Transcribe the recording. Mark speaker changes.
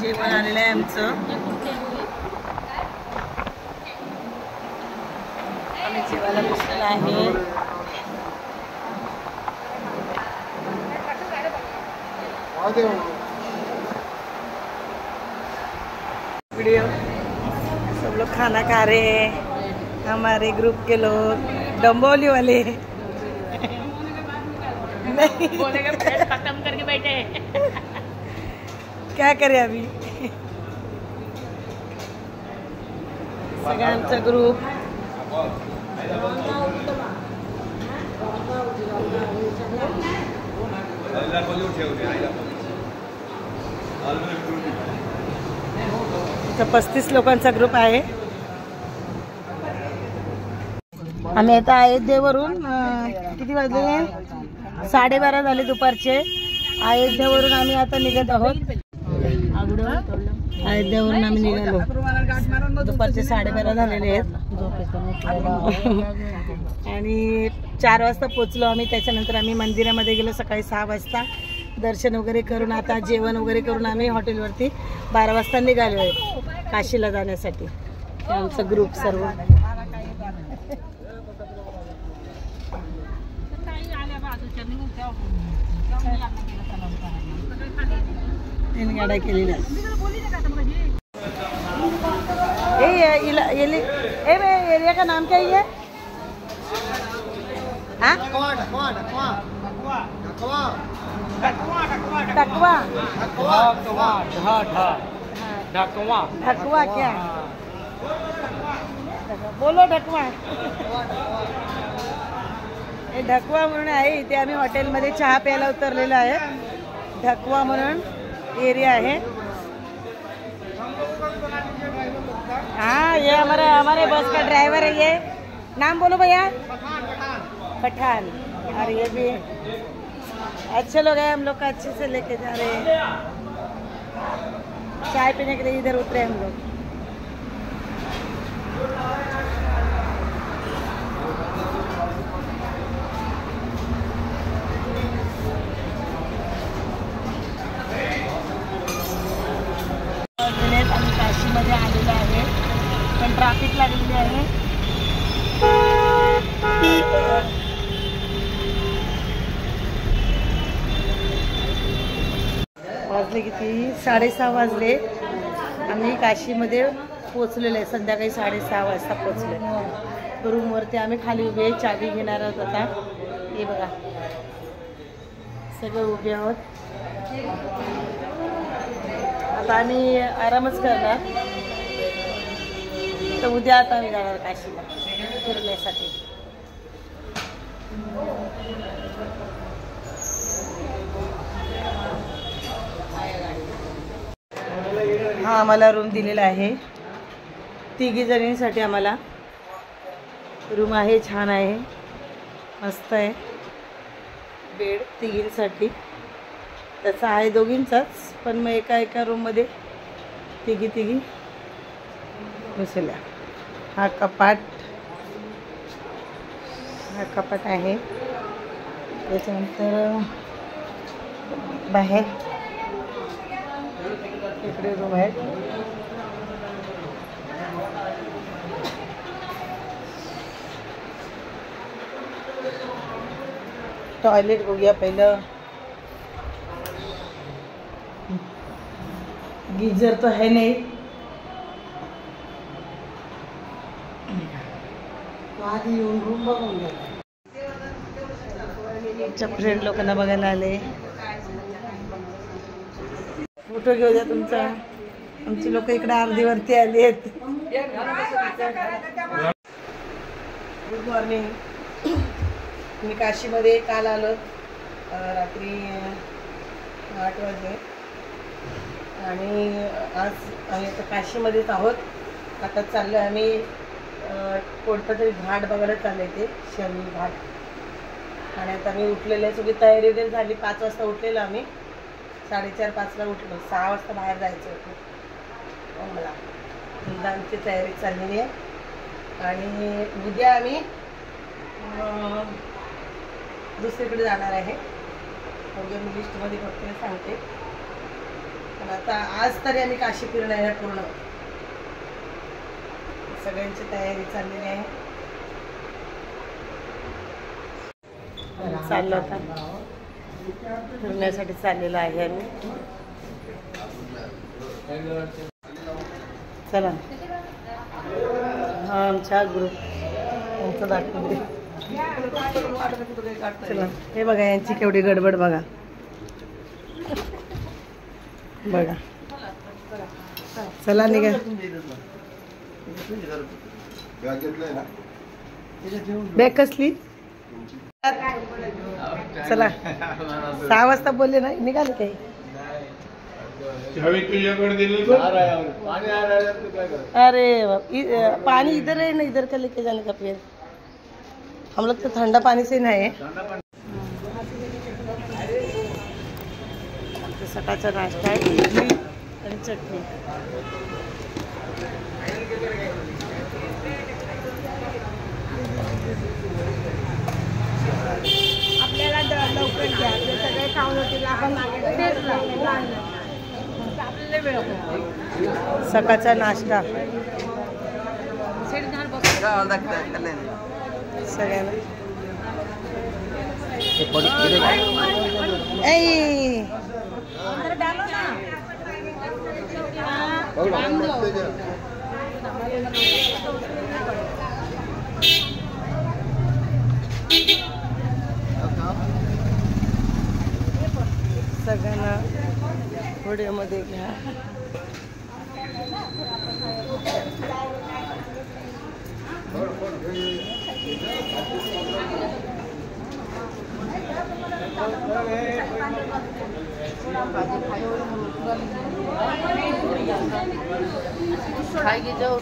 Speaker 1: जेवण आलेलं आहे आमचं. आम्ही जेवायला बसलेलं आहे. वीडियो सब लोग खाना खा रहे हैं, हमारे ग्रुप के लोग डम्बोली वाले.
Speaker 2: बोलेगा पेट खत्म करके बैठे.
Speaker 1: क्या करें अभी. सगळ्यांचा ग्रुप इथं 35 लोकांचा ग्रुप आहे. आम्ही आता अयोध्येवरून किती वाजले, 12:30 झाले दुपारचे. अयोध्येवरून आम्ही आता निघत आहोत. अयोध्येवरून आम्ही निघालो. दुपारचे 12:30 झालेले आहेत आणि 4 वाजता पोचलो आम्ही. त्याच्यानंतर आम्ही मंदिरामध्ये गेलो सकाळी 6 वाजता. दर्शन वगैरे करून आता जेवण वगैरे करून आम्ही हॉटेलवरती 12 वाजता निघालो आहे काशीला जाण्यासाठी. आमचा ग्रुप सर्व तीन गाड्या केलेल्या. एरिया का नाम क्या है? ढकवा क्या बोलो. ढकवा हे ढकवा म्हणून आहे. इथे आम्ही हॉटेलमध्ये चहा प्यायला उतरलेलो आहे. ढकवा म्हणून एरिया है. हाँ ये हमारे बस का ड्राइवर है. ये नाम बोलो भैया. पठान. और ये भी अच्छे लोग हैं. हम लोग का अच्छे से लेके जा रहे हैं. चाय पीने के लिए इधर उतरे हम लोग. आम्ही काशीमध्ये आलेलो आहे पण ट्रॅफिक लागलेली आहे. वाजले किती, 6:30 वाजले. आम्ही काशीमध्ये पोचलेलो आहे. संध्याकाळी 6:30 वाजता पोचले. रूमवरती आम्ही खाली उभे चावी घेणार आहोत. आता हे बघा सगळे उभे आहोत. आता आम्ही आरामच करणार. तर उद्या आता आम्ही जाणार काशीला फिरण्यासाठी. हा आम्हाला रूम दिलेला आहे 3 जणींसाठी. आम्हाला रूम आहे, छान आहे, मस्त आहे. बेड 3साठी त्याचा आहे, 2घींचाच. पण मग एका रूममध्ये 3 बसल्या. हा कपाट आहे. त्याच्यानंतर बाहेर इकडे रूम आहे. टॉयलेट बघूया पहिलं. गीजर तो है नहीं. आधी येऊन रूम बघून घ्या. आमच्या फ्रेंड लोकांना बघायला आले. फोटो घेऊ द्या तुमचा. आमची लोक इकडे अर्धीवरती आली आहेत. Good morning. मी काशीमध्ये काल आलो रात्री 8 वाजले आणि आज आम्ही आता काशीमध्येच आहोत. आता चाललो आम्ही कोणता तरी घाट बघायला चालले ते शनी घाट. आणि आता मी उठलेले, सगळी तयारी वगैरे झाली. 5 वाजता उठलेलो आम्ही. 4:30-5ला उठलो. 6 वाजता बाहेर जायचं होतं मला. आमची तयारी चाललेली आहे. आणि उद्या आम्ही दुसरीकडे जाणार आहे. म्हणजे मी लिस्टमध्ये फक्त सांगते. पण आता आज तरी आम्ही काशी फिरणार आहे पूर्ण. सगळ्यांची तयारी चाललेली आहे. चाललो आता फिरण्यासाठी चाललेलो आहे आम्ही. चला हा आमचा ग्रुप यांचं दाखवते. चला हे बघा यांची केवढी गडबड बघा. बघा चला निघा. बॅग कसली? चला 6 वाजता बोलले ना निघाले काही. अरे पानी इधर है ना, इधर का लेके जाने का फिर हम लोग तो ठंडा पानी से नहाए. सकाळचा नाश्ता आहे इडली आणि चटणी.
Speaker 2: आपल्याला लवकर घ्या, ते सगळे खाऊन होतील. आपण आपल्याला वेळ होतो.
Speaker 1: सकाळचा नाश्ता सगळ्यांना. ऐ सगळ्यांना व्हिडिओमध्ये घ्या. खाएगी जाओ